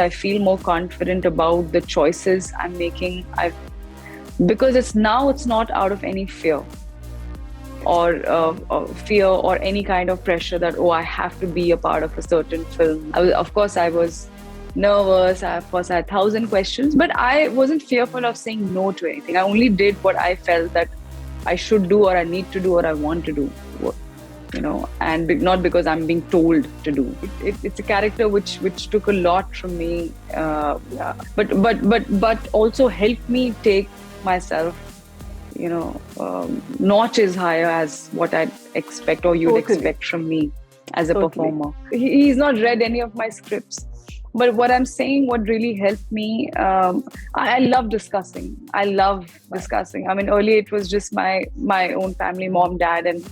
I feel more confident about the choices I'm making. Because it's not out of any fear or fear or any kind of pressure that, oh, I have to be a part of a certain film. Of course, I was nervous. Of course, I had 1,000 questions, but I wasn't fearful of saying no to anything. I only did what I felt that I should do, or I need to do, or I want to do. And not because I'm being told to do. It's a character which took a lot from me, but also helped me take myself, notches higher as what I'd expect or you'd expect from me as a performer. He's not read any of my scripts, but what I'm saying, what really helped me, I love discussing. I mean, earlier it was just my own family, mom, dad, and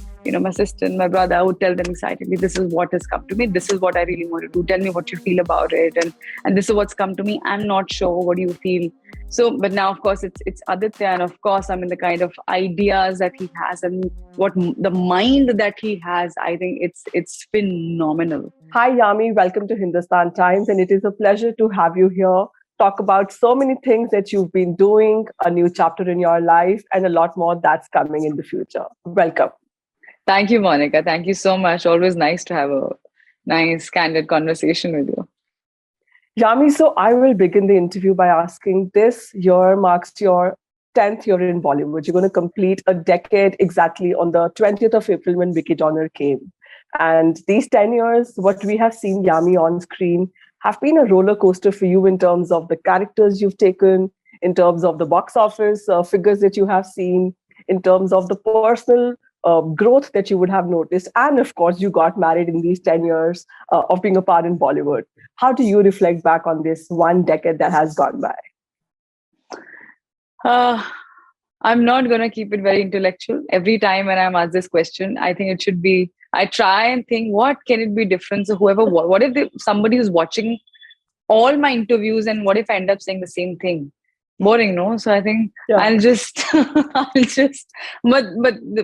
my sister and my brother. I would tell them excitedly, this is what has come to me. This is what I really want to do. Tell me what you feel about it. And this is what's come to me. I'm not sure. What do you feel? So, but now, of course, it's Aditya. And of course, I mean, the kind of ideas that he has and what the mind that he has, I think it's phenomenal. Hi, Yami. Welcome to Hindustan Times. And it is a pleasure to have you here. Talk about so many things that you've been doing, a new chapter in your life, and a lot more that's coming in the future. Welcome. Thank you, Monika. Thank you so much. Always nice to have a nice, candid conversation with you. Yami, so I will begin the interview by asking, this year marks your 10th year in Bollywood. You're going to complete a decade exactly on the 20th of April when Vicky Donor came. And these 10 years, what we have seen Yami on screen have been a roller coaster for you in terms of the characters you've taken, in terms of the box office figures that you have seen, in terms of the personal growth that you would have noticed. And of course, you got married in these 10 years of being a part in Bollywood. How do you reflect back on this one decade that has gone by? I'm not going to keep it very intellectual. Every time when I'm asked this question, I think it should be, I try and think, what can it be different? So what if somebody who's watching all my interviews, and what if I end up saying the same thing? Boring, no? So I think I'll just, but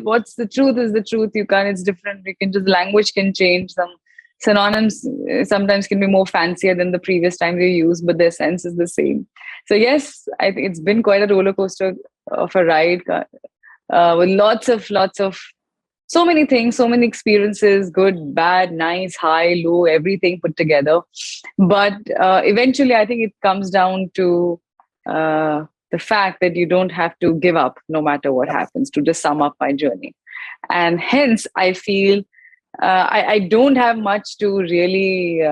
what's the truth is the truth. It's different. Language can change. Some synonyms sometimes can be more fancier than the previous time you used, but their sense is the same. So yes, I think it's been quite a roller coaster of a ride with lots of so many things, so many experiences, good, bad, nice, high, low, everything put together. But eventually, I think it comes down to the fact that you don't have to give up no matter what happens, to just sum up my journey. And hence, I feel I don't have much to really,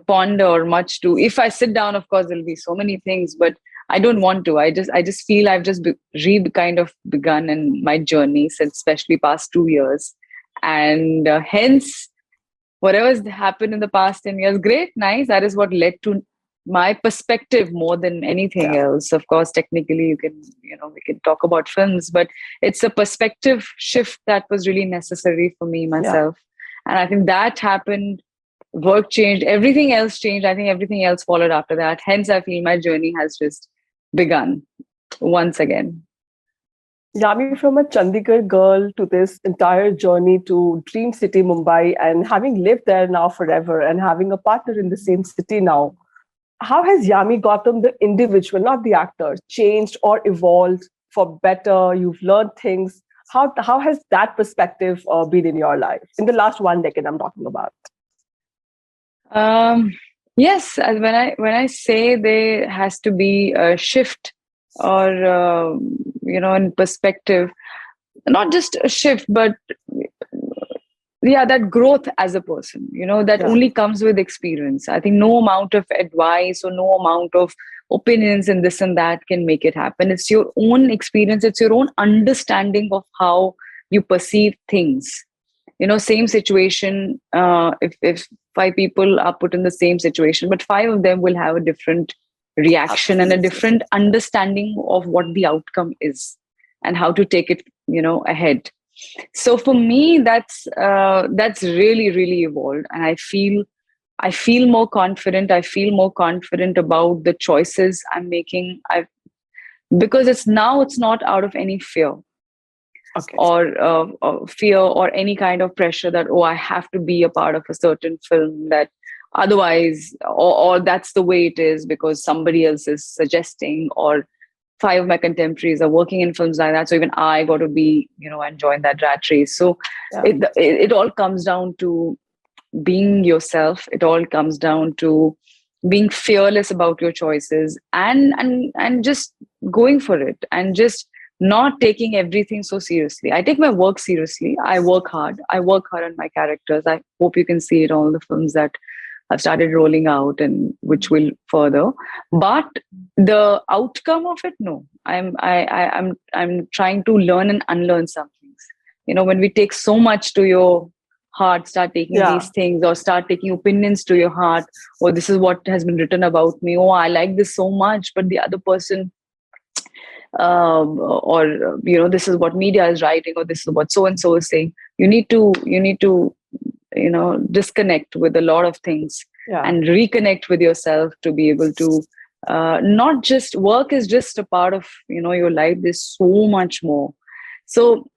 ponder, or much to, if I sit down, of course, there'll be so many things, but I don't want to. I just feel I've just kind of begun in my journey, since especially past 2 years. And hence, whatever's happened in the past 10 years, great, nice. That is what led to my perspective more than anything else. Of course, technically, we can talk about films, but it's a perspective shift that was really necessary for me, myself. And I think that happened, work changed, everything else changed. I think everything else followed after that. Hence, I feel my journey has just begun once again. Yami, from a Chandigarh girl to this entire journey to Dream City, Mumbai, and having lived there now forever and having a partner in the same city now, how has Yami Gautam, the individual, not the actor, changed or evolved for better? You've learned things. How has that perspective been in your life in the last 1 decade? I'm talking about. Yes, when I say there has to be a shift, or in perspective, not just a shift, but that growth as a person, that only comes with experience. I think no amount of advice or no amount of opinions and this and that can make it happen. It's your own experience. It's your own understanding of how you perceive things. Same situation, if 5 people are put in the same situation, but 5 of them will have a different reaction and a different understanding of what the outcome is and how to take it, ahead. So for me, that's really, really evolved. And I feel more confident. I feel more confident about the choices I'm making. Because it's not out of any fear. Or fear or any kind of pressure that, oh, I have to be a part of a certain film, that, otherwise, or that's the way it is because somebody else is suggesting, or five of my contemporaries are working in films like that. So even I got to be, and join that rat race. So Yeah. it all comes down to being yourself. It all comes down to being fearless about your choices, and just going for it, and just not taking everything so seriously. I take my work seriously. I work hard. I work hard on my characters. I hope you can see it all the films that I've started rolling out, and which will further. But the outcome of it, no. I'm trying to learn and unlearn some things. When we take so much to your heart, start taking these things, or start taking opinions to your heart, or this is what has been written about me. Oh, I like this so much, but the other person, or this is what media is writing, or this is what so and so is saying. You need to disconnect with a lot of things, and reconnect with yourself to be able to not just work is just a part of your life. There's so much more. So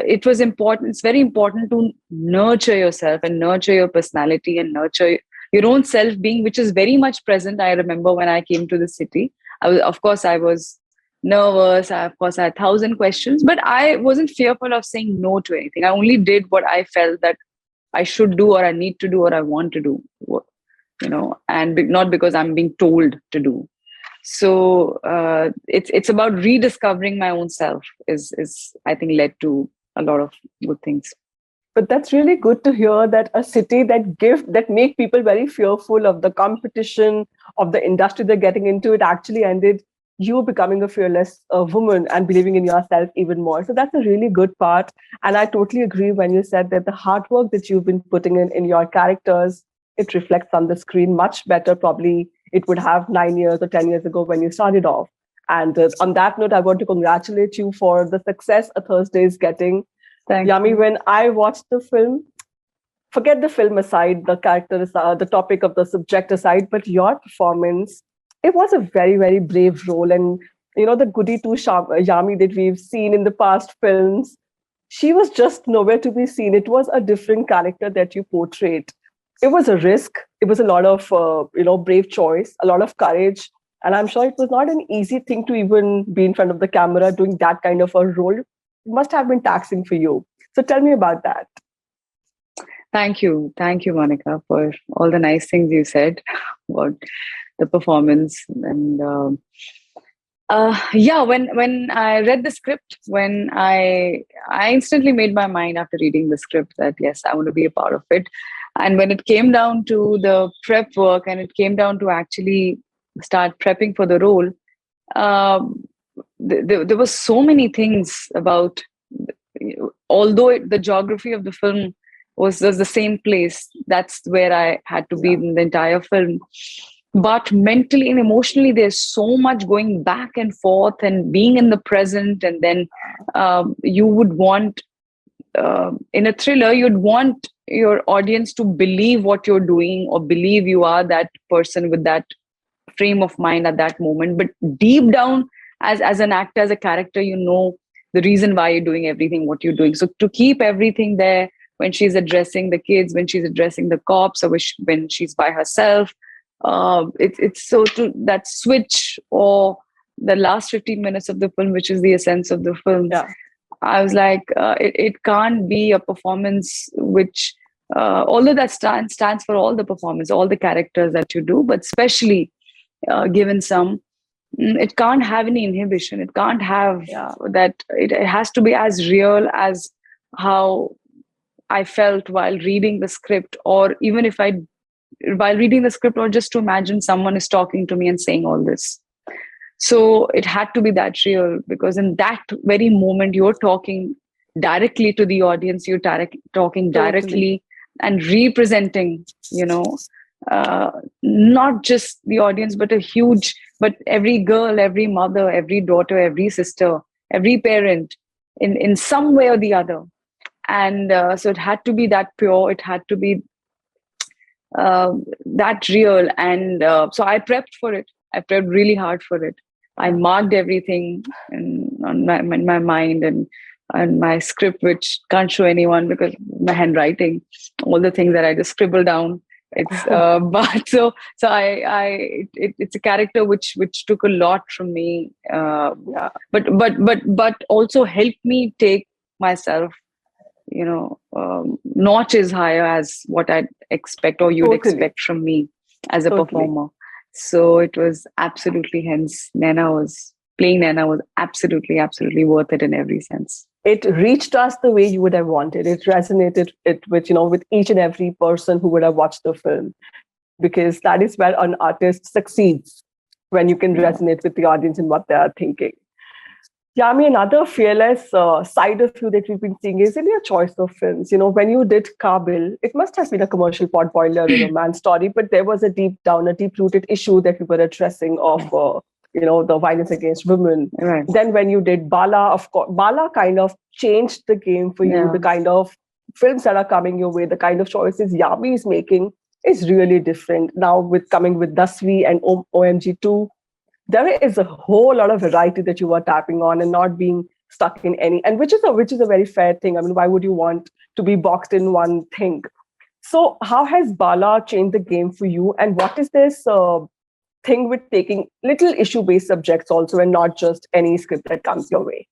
it was important. It's very important to nurture yourself and nurture your personality and nurture your own self being, which is very much present. I remember when I came to the city, I was nervous. Of course, I had 1,000 questions, but I wasn't fearful of saying no to anything. I only did what I felt that I should do, or I need to do, or I want to do, and not because I'm being told to do. So it's about rediscovering my own self is I think led to a lot of good things. But that's really good to hear that a city that make people very fearful of the competition of the industry they're getting into, it actually ended you becoming a fearless woman and believing in yourself even more. So that's a really good part. And I totally agree when you said that the hard work that you've been putting in your characters, it reflects on the screen much better. Probably it would have 9 years or 10 years ago when you started off. And on that note, I want to congratulate you for the success A Thursday is getting. Thank Yami, you. when I watched the film, forget the film aside, the character aside, the topic of the subject aside, but your performance, it was a very, very brave role. And, the goody two Yami that we've seen in the past films, she was just nowhere to be seen. It was a different character that you portrayed. It was a risk. It was a lot of, brave choice, a lot of courage. And I'm sure it was not an easy thing to even be in front of the camera doing that kind of a role. It must have been taxing for you. So tell me about that. Thank you, Monika, for all the nice things you said about the performance. And when I read the script, when I instantly made my mind after reading the script that yes, I want to be a part of it. And when it came down to the prep work, and it came down to actually start prepping for the role, there were so many things about. Although the geography of the film was the same place, that's where I had to be in the entire film. But mentally and emotionally, there's so much going back and forth and being in the present. And then you would want, in a thriller, you'd want your audience to believe what you're doing, or believe you are that person with that frame of mind at that moment. But deep down, as an actor, as a character, the reason why you're doing everything, what you're doing. So to keep everything there, when she's addressing the kids, when she's addressing the cops, or when she's by herself, it's so to that switch, or the last 15 minutes of the film, which is the essence of the film. I was like, it can't be a performance which, although that stands for all the performance, all the characters that you do, but especially given some, it can't have any inhibition. It can't have that. It has to be as real as how I felt while reading the script, or even while reading the script, or just to imagine someone is talking to me and saying all this. So it had to be that real, because in that very moment, you're talking directly to the audience. You're talking directly and representing, not just the audience, but but every girl, every mother, every daughter, every sister, every parent in some way or the other. And so it had to be that pure. It had to be that real. And so I prepped for it. I prepped really hard for it. I marked everything in my mind, and my script, which can't show anyone because my handwriting, all the things that I just scribbled down It's but it's a character which took a lot from me, Yeah, but also helped me take myself, notches higher as what I'd expect or you'd totally, expect from me as a totally. performer. So it was absolutely, hence playing Nana was absolutely worth it in every sense. It reached us the way you would have wanted. It resonated with with each and every person who would have watched the film, because that is where an artist succeeds, when you can Yeah. resonate with the audience and what they are thinking. Yami, another fearless side of you that we've been seeing is in your choice of films. When you did Kabil, it must have been a commercial potboiler, a romance story, but there was a deep-rooted issue that we were addressing of, the violence against women. Right. Then when you did Bala, of course, Bala kind of changed the game for you. Yeah. The kind of films that are coming your way, the kind of choices Yami is making is really different. Now with coming with Dasvi and OMG2, there is a whole lot of variety that you are tapping on and not being stuck in any, and which is a very fair thing. I mean, why would you want to be boxed in one thing? So how has Bala changed the game for you, and what is this thing with taking little issue based subjects also, and not just any script that comes your way?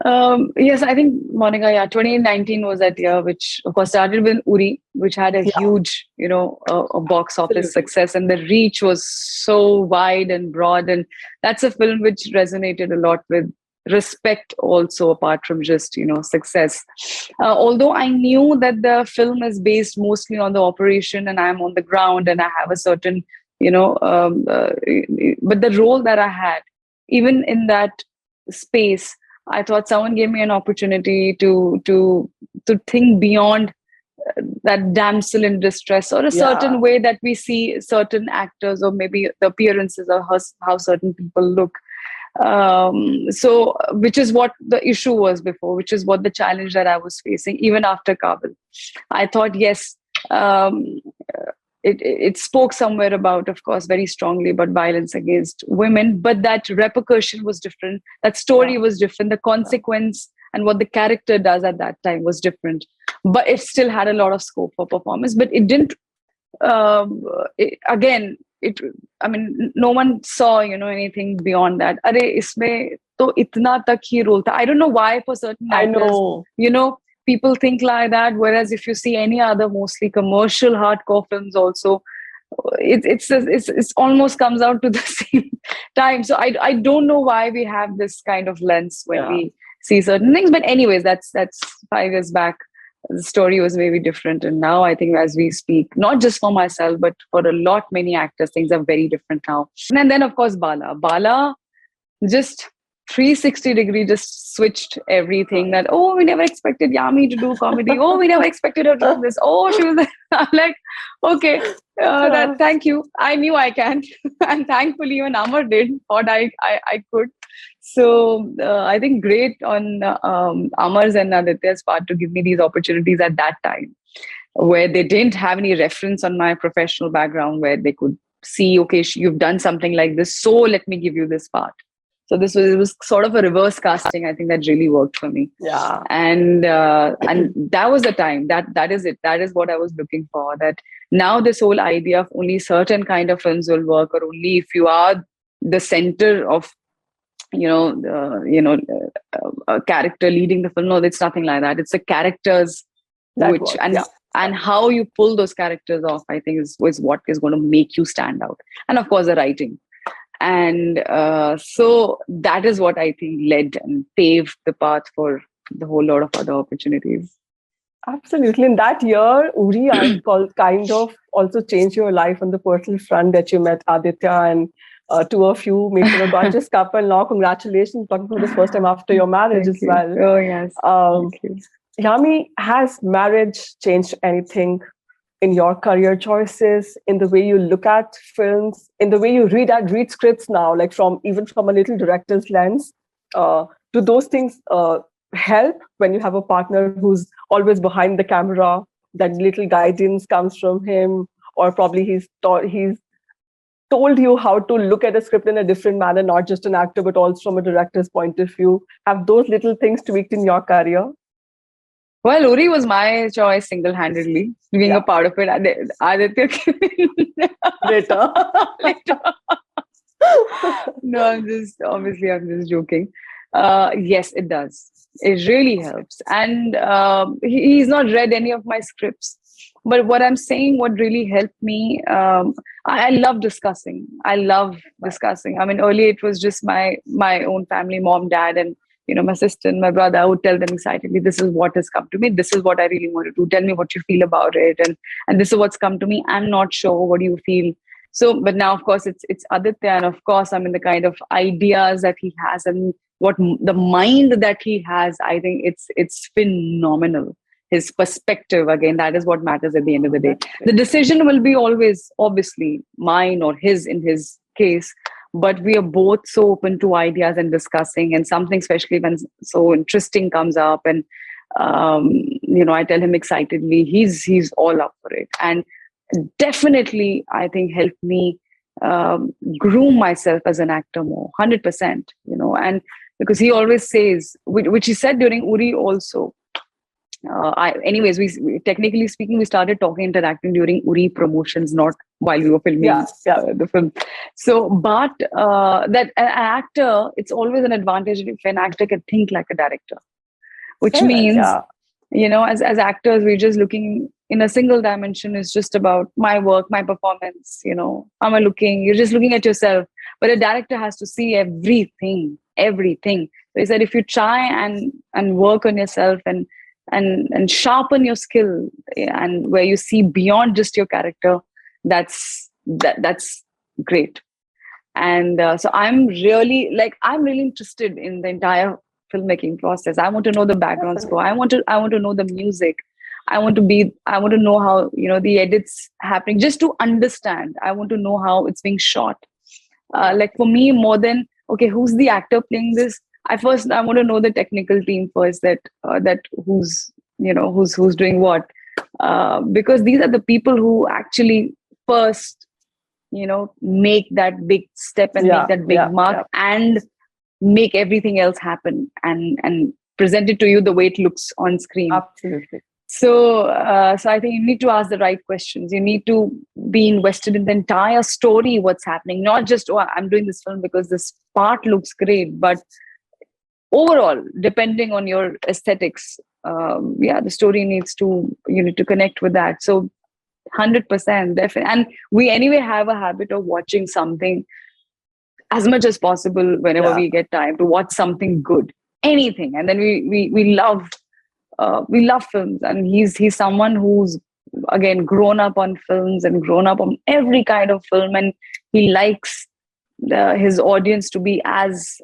Yes, I think, Monica, 2019 was that year, which of course started with Uri, which had a Yeah, huge, a box office absolutely. success, and the reach was so wide and broad. And that's a film which resonated a lot with respect also, apart from just, success. Although I knew that the film is based mostly on the operation and I'm on the ground and I have a certain, but the role that I had, even in that space, I thought someone gave me an opportunity to think beyond that damsel in distress, or a Yeah, certain way that we see certain actors, or maybe the appearances of how certain people look. So, which is what the issue was before, which is what the challenge that I was facing even after Kabul. I thought, yes, um, it spoke somewhere about, of course, very strongly about violence against women, but that repercussion was different. That story yeah, was different. The consequence and what the character does at that time was different. But it still had a lot of scope for performance. But it didn't. Again, it. I mean, no one saw anything beyond that. Are isme to itna tak hi role tha. I don't know why for certain I actors, know. people think like that. Whereas if you see any other mostly commercial hardcore films, also it's almost comes out to the same time. So I don't know why we have this kind of lens when Yeah. we see certain things. But anyways, that's 5 years back. The story was maybe different, and now I think as we speak, not just for myself but for a lot many actors, things are very different now. And then of course Bala just 360-degree just switched everything. That, oh, we never expected Yami to do comedy, oh, we never expected her to do this, oh, she was I'm like, okay, that, thank you, I knew I can. And thankfully even Amar did what I could. So I think great on Amar's and Aditya's part to give me these opportunities at that time, where they didn't have any reference on my professional background, where they could see, okay, you've done something like this, so let me give you this part. So it was sort of a reverse casting. I think that really worked for me. Yeah. And that was the time. That is it. That is what I was looking for. That now this whole idea of only certain kind of films will work, or only if you are the center of a character leading the film. No, it's nothing like that. It's the characters That which works. Yeah. and how you pull those characters off, I think is what is going to make you stand out. And of course the writing. And so that is what I think led and paved the path for the whole lot of other opportunities. Absolutely. In that year, Uri kind of also changed your life on the personal front, that you met Aditya, and two of you make a gorgeous couple now. Congratulations, talking for this first time after your marriage Thank as you. well. Oh, yes. Thank you. Yami, has marriage changed anything in your career choices, in the way you look at films, in the way you read scripts now, like even from a little director's lens? Do those things help when you have a partner who's always behind the camera? That little guidance comes from him, or probably he's told you how to look at a script in a different manner, not just an actor, but also from a director's point of view. Have those little things tweaked in your career? Well, Uri was my choice single-handedly, being a Yeah, part of it. Aditya came in later. later. No, I'm just joking. Yes, it does. It really helps. And he's not read any of my scripts. But what I'm saying, what really helped me, I love discussing. I love discussing. I mean, earlier it was just my own family, mom, dad, and my sister and my brother. I would tell them excitedly, this is what has come to me. This is what I really want to do. Tell me what you feel about it. And this is what's come to me. I'm not sure. What do you feel? So, but now, of course, it's Aditya, and of course, I mean the kind of ideas that he has and the mind that he has. I think it's phenomenal. His perspective, again, that is what matters at the end of the day. The decision will be always, obviously, mine or his in his case. But we are both so open to ideas and discussing, and something, especially when so interesting comes up, and I tell him excitedly, he's all up for it, and definitely I think helped me groom myself as an actor more 100%, and because he always says, which he said during Uri also. Anyways, technically speaking, we started talking, interacting during Uri promotions, not while we were filming the film. So, but that an actor, it's always an advantage if an actor can think like a director, which means, as actors, we're just looking in a single dimension. It's just about my work, my performance, how am I looking? You're just looking at yourself. But a director has to see everything. So he said, if you try and work on yourself and sharpen your skill, and where you see beyond just your character, that's great. And so I'm really interested in the entire filmmaking process. I want to know the background score. I want to know the music. I want to know how the edits happening, just to understand. I want to know how it's being shot. Like for me, more than okay, who's the actor playing this? I want to know the technical team first. That who's doing what, because these are the people who actually first make that big step and make that big mark and make everything else happen and present it to you the way it looks on screen. Absolutely. So I think you need to ask the right questions. You need to be invested in the entire story, what's happening, not just, oh, I'm doing this film because this part looks great, but overall, depending on your aesthetics, the story you need to connect with that. So 100%, definitely. And we anyway have a habit of watching something as much as possible whenever we get time to watch something good, anything. And then we love films, and he's someone who's again grown up on films and grown up on every kind of film, and he likes his audience to be as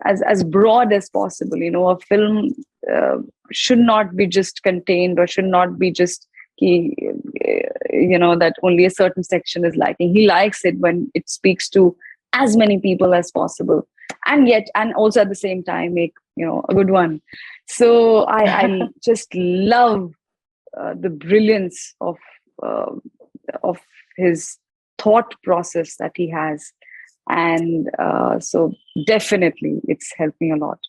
broad as possible. A film should not be just contained, or should not be just that only a certain section is liking. He likes it when it speaks to as many people as possible, and also at the same time make a good one. So I just love the brilliance of his thought process that he has. And so definitely it's helped me a lot.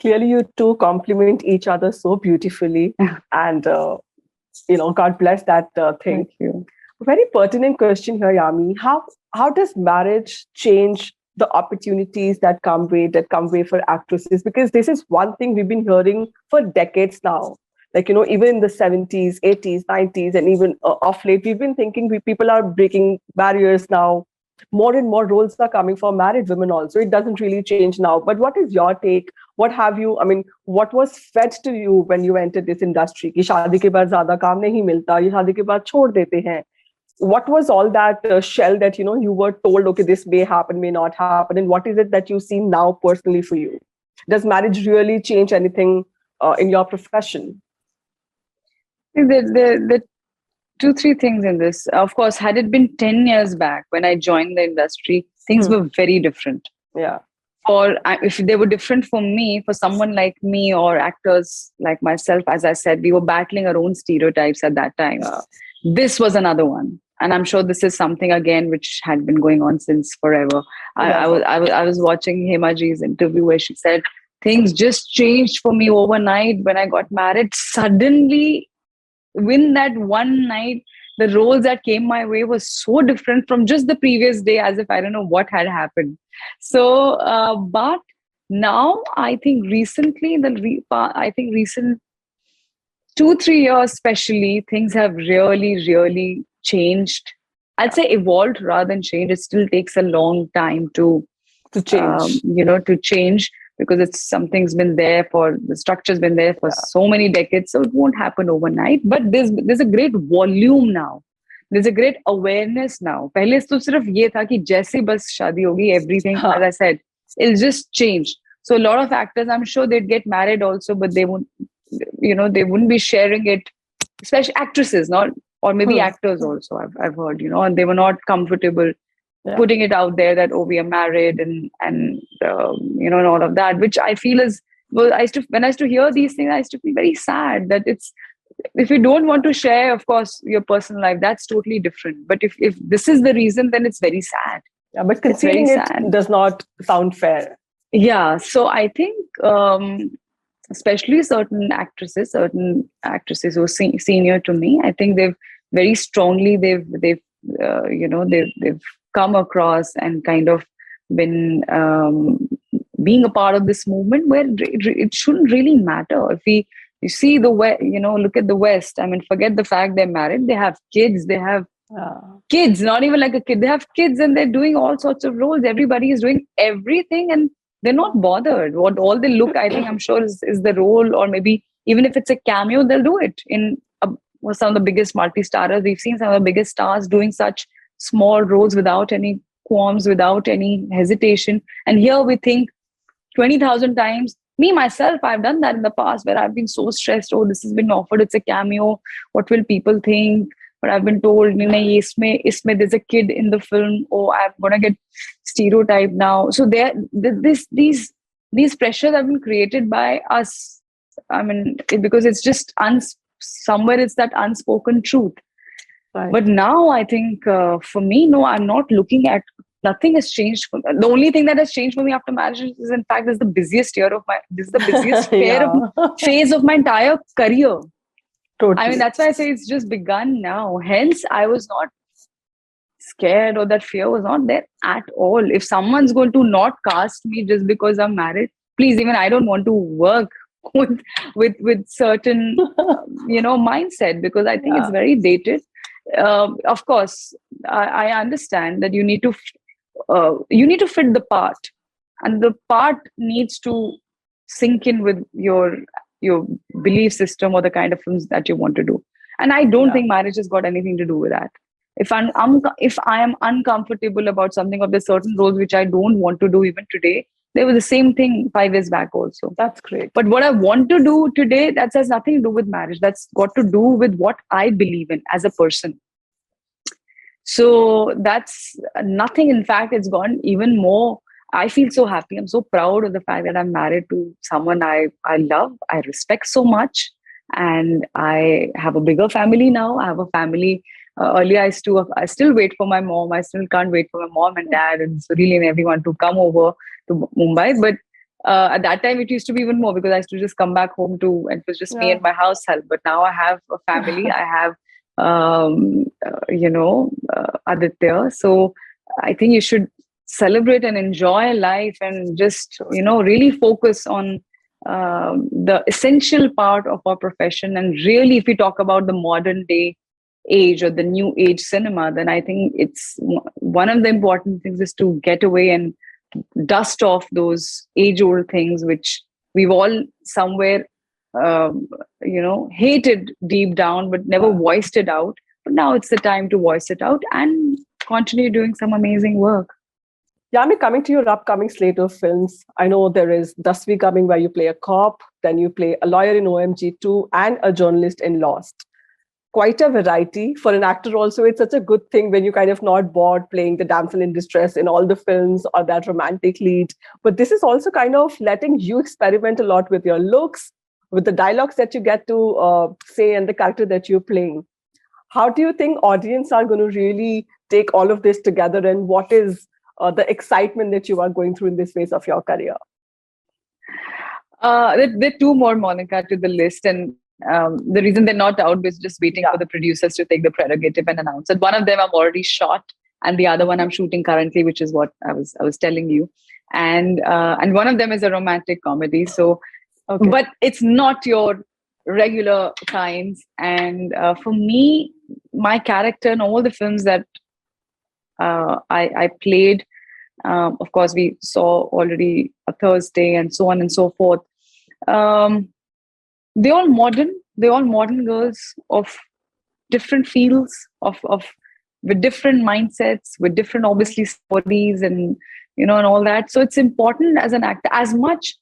Clearly, you two complement each other so beautifully. And, God bless that thing. Thank you. A very pertinent question here, Yami. How does marriage change the opportunities that come way for actresses? Because this is one thing we've been hearing for decades now. Like, even in the 70s, 80s, 90s, and even of late, we've been thinking people are breaking barriers now. More and more roles are coming for married women also. It doesn't really change now. But what is your take? What was fed to you when you entered this industry? Ki shaadi ke baad zyada kaam nahi milta, ye shaadi ke baad chhod dete hain. What was all that shell that, you were told, okay, this may happen, may not happen? And what is it that you see now personally for you? Does marriage really change anything in your profession? The 2-3 things in this. Of course, had it been 10 years back when I joined the industry, things were very different. Yeah. Or if they were different for me, for someone like me or actors like myself, as I said, we were battling our own stereotypes at that time. This was another one. And I'm sure this is something, again, which had been going on since forever. I was watching Hema Ji's interview where she said, things just changed for me overnight when I got married. Suddenly, within that one night, the roles that came my way was so different from just the previous day, as if I don't know what had happened. So, but now I think recently, I think recent 2 3 years especially, things have really really changed. I'd say evolved rather than changed. It still takes a long time To change. to change, because it's something's been there for the structure's been there for Yeah. so many decades, so it won't happen overnight. But there's a great volume now, there's a great awareness now. पहले तो सिर्फ ये था कि जैसे बस शादी होगी, everything, as I said, it'll just change. So a lot of actors, I'm sure they'd get married also, but they won't, they wouldn't be sharing it, especially actresses, not, or maybe actors also, I've heard, and they were not comfortable putting it out there that, oh, we are married, and and all of that, which I feel is, well, when I used to hear these things, I used to feel very sad that it's, if you don't want to share, of course, your personal life, that's totally different. But if this is the reason, then it's very sad. Yeah, but It's very concealing it sad. does not sound fair. Yeah, so I think, especially certain actresses who are senior to me, I think they've very strongly, they've come across and kind of been being a part of this movement where it shouldn't really matter. If you see the West, look at the West. I mean, forget the fact they're married, they have kids, they have kids, not even like a kid, they have kids, and they're doing all sorts of roles. Everybody is doing everything, and they're not bothered. What all they look, I think, I'm sure, is the role, or maybe even if it's a cameo, they'll do it in some of the biggest multi-starers. We've seen some of the biggest stars doing such small roles without any qualms, without any hesitation. And here we think 20,000 times. Me, myself, I've done that in the past where I've been so stressed. Oh, this has been offered. It's a cameo. What will people think? But I've been told, isme, there's a kid in the film. Oh, I'm going to get stereotyped now. So these pressures have been created by us. I mean, because it's just somewhere it's that unspoken truth. Right. But now I think for me, no, I'm not looking at, nothing has changed. The only thing that has changed for me after marriage is, in fact, this is the busiest phase of my entire career. Totally. I mean, that's why I say it's just begun now. Hence, I was not scared, or that fear was not there at all. If someone's going to not cast me just because I'm married, please, even I don't want to work with certain mindset, because I think it's very dated. Of course, I understand that you need to fit the part, and the part needs to sink in with your belief system or the kind of films that you want to do. And I don't think marriage has got anything to do with that. If I am uncomfortable about something, of the certain roles which I don't want to do even today, there was the same thing 5 years back also. That's great. But what I want to do today, that has nothing to do with marriage. That's got to do with what I believe in as a person. So that's nothing. In fact, it's gone even more. I feel so happy. I'm so proud of the fact that I'm married to someone I love, I respect so much. And I have a bigger family now. I have a family. Earlier, I still wait for my mom. I still can't wait for my mom and dad and Surili and everyone to come over to Mumbai. But at that time, it used to be even more, because I used to just come back home and it was just me and my house help. But now I have a family. I have, Aditya. So I think you should celebrate and enjoy life, and just, really focus on the essential part of our profession. And really, if we talk about the modern day age or the new age cinema, then I think it's one of the important things is to get away and dust off those age old things which we've all somewhere hated deep down but never voiced it out. But now it's the time to voice it out and continue doing some amazing work. Yami, coming to your upcoming slate of films, I know there is Dasvi coming, where you play a cop, then you play a lawyer in OMG 2 and a journalist in Lost. Quite a variety for an actor also. It's such a good thing when you kind of not bored playing the damsel in distress in all the films or that romantic lead. But this is also kind of letting you experiment a lot with your looks, with the dialogues that you get to say and the character that you're playing. How do you think audience are going to really take all of this together, and what is the excitement that you are going through in this phase of your career? There are two more, Monica, to the list, and the reason they're not out is just waiting for the producers to take the prerogative and announce it. One of them I've already shot, and the other one I'm shooting currently, which is what I was telling you. And one of them is a romantic comedy. So, but it's not your regular kinds. And for me, my character in all the films that I played. Of course, we saw already A Thursday and so on and so forth. They're all modern. They're all modern girls of different fields, of with different mindsets, with different obviously stories, and and all that. So it's important as an actor as much.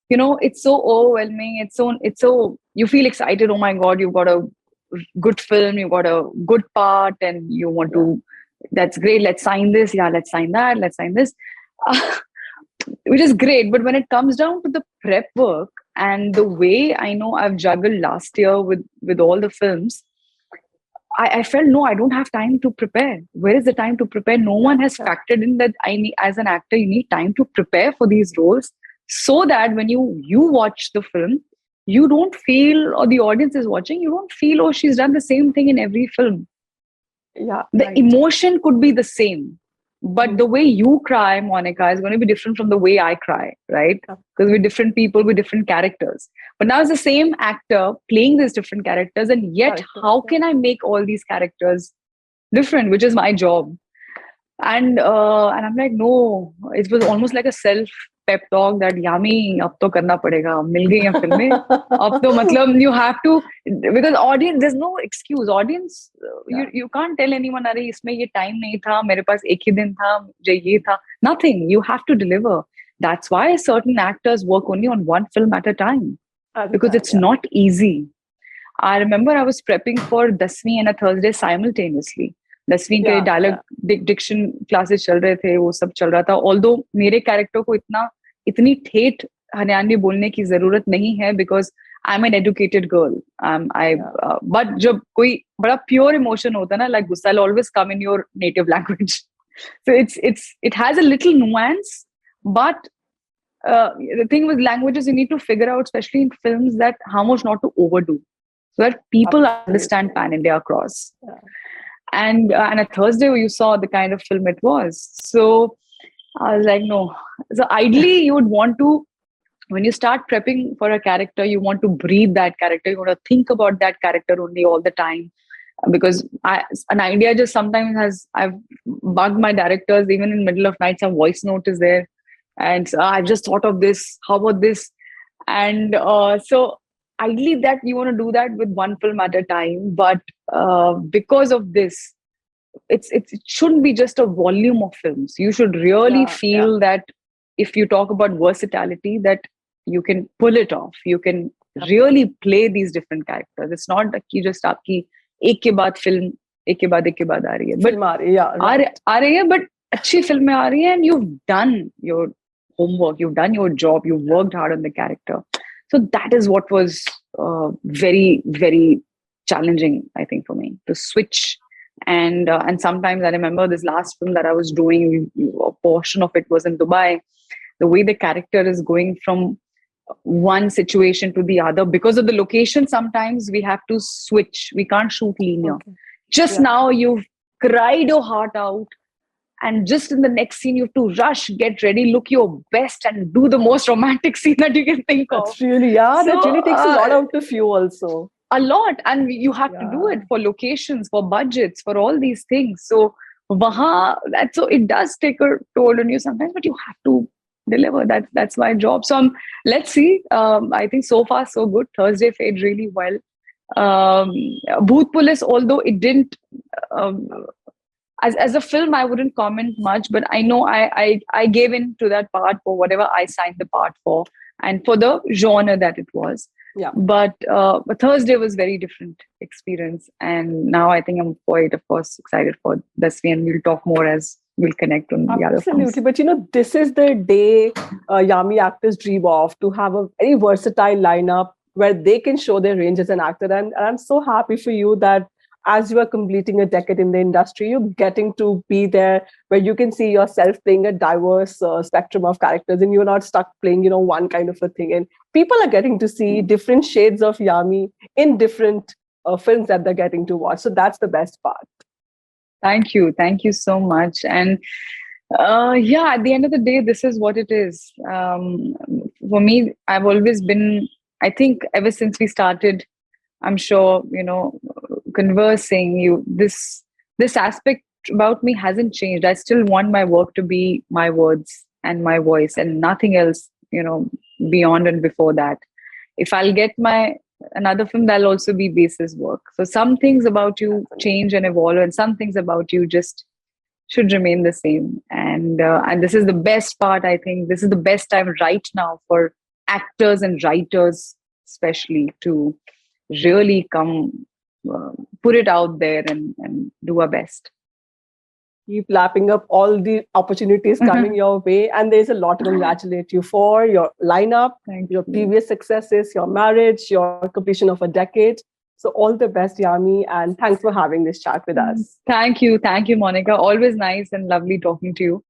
It's so overwhelming. It's so you feel excited. Oh my God, you've got a good film, you've got a good part, and you want to. That's great. Let's sign this. Yeah, let's sign that. Let's sign this. Which is great. But when it comes down to the prep work and the way I know I've juggled last year with all the films, I felt no, I don't have time to prepare. Where is the time to prepare? No one has factored in that I need, as an actor, you need time to prepare for these roles so that when you watch the film, you don't feel, or the audience is watching, you don't feel, oh, she's done the same thing in every film. The emotion could be the same, but the way you cry, Monica, is going to be different from the way I cry, right? Because we're different people with different characters. But now it's the same actor playing these different characters, and yet how can I make all these characters different, which is my job? And I'm like, no, it was almost like a self pep talk that Yami, ab to karna padega, mil gayi hain filmein, ab to matlab you have to, because audience, there's no excuse. Audience, you can't tell anyone, "Arey, isme ye time nahi tha, mere paas ek hi din tha, mujhe ye tha." Nothing. You have to deliver. That's why certain actors work only on one film at a time, because it's not easy. I remember I was prepping for Dasmi and A Thursday simultaneously. 10वीं के dialogue Dickson classes चल रहे थे, वो सब चल रहा था. ऑल्दो मेरे कैरेक्टर को इतनी ठेठ हरियाणवी बोलने की जरूरत नहीं है, because I am an educated girl. But जब कोई बड़ा प्योर इमोशन होता है ना, लाइक गुस्सा, always come in your native language. So it has a little nuance, but the thing with languages, you need to figure out, especially in films, that how much not to overdo, so that people understand pan India across. And A Thursday, you saw the kind of film it was. So I was like, no. So ideally, you would want to, when you start prepping for a character, you want to breathe that character. You want to think about that character only all the time. Because an idea just sometimes I've bugged my directors, even in the middle of night, some voice note is there. And so, I've just thought of this. How about this? And so ideally that you want to do that with one film at a time. But because of this, it shouldn't be just a volume of films. You should really feel that if you talk about versatility, that you can pull it off. You can really play these different characters. It's not that you just aapki ek ke baad film, ek ke baad aa rahi hai. But aa rahi hai, but अच्छी फिल्में आ रही हैं, and you've done your homework, you've done your job, you've worked hard on the character. So that is what was very, very challenging, I think, for me, to switch. And sometimes I remember this last film that I was doing, a portion of it was in Dubai. The way the character is going from one situation to the other, because of the location, sometimes we have to switch. We can't shoot linear. Now you've cried your heart out, and just in the next scene, you have to rush, get ready, look your best, and do the most romantic scene that you can think of. That's really, that really takes a lot out of you also. A lot. And you have to do it for locations, for budgets, for all these things. So, so it does take a toll on you sometimes, but you have to deliver. That's my job. So let's see. I think so far, so good. Thursday fared really well. Bhoot Police, although it didn't... As a film, I wouldn't comment much, but I know I gave in to that part for whatever I signed the part for, and for the genre that it was. But Thursday was very different experience, and now I think I'm quite, of course, excited for Dasmi, and we'll talk more as we'll connect on the other films. Absolutely, but this is the day Yami actors dream of, to have a very versatile lineup where they can show their range as an actor, and I'm so happy for you that as you are completing a decade in the industry, you're getting to be there where you can see yourself playing a diverse spectrum of characters, and you're not stuck playing, one kind of a thing. And people are getting to see different shades of Yami in different films that they're getting to watch. So that's the best part. Thank you. Thank you so much. And yeah, at the end of the day, this is what it is. For me, I've always been, I think ever since we started, I'm sure, conversing, this aspect about me hasn't changed. I still want my work to be my words and my voice and nothing else, beyond and before that. If I'll get another film, that'll also be basis work. So some things about you change and evolve, and some things about you just should remain the same. And this is the best part. I think this is the best time right now for actors and writers, especially, to really come put it out there and do our best. Keep lapping up all the opportunities coming your way, and there's a lot to congratulate you for: your lineup, your previous successes, your marriage, your completion of a decade. So all the best, Yami, and thanks for having this chat with us. Thank you, Monica. Always nice and lovely talking to you.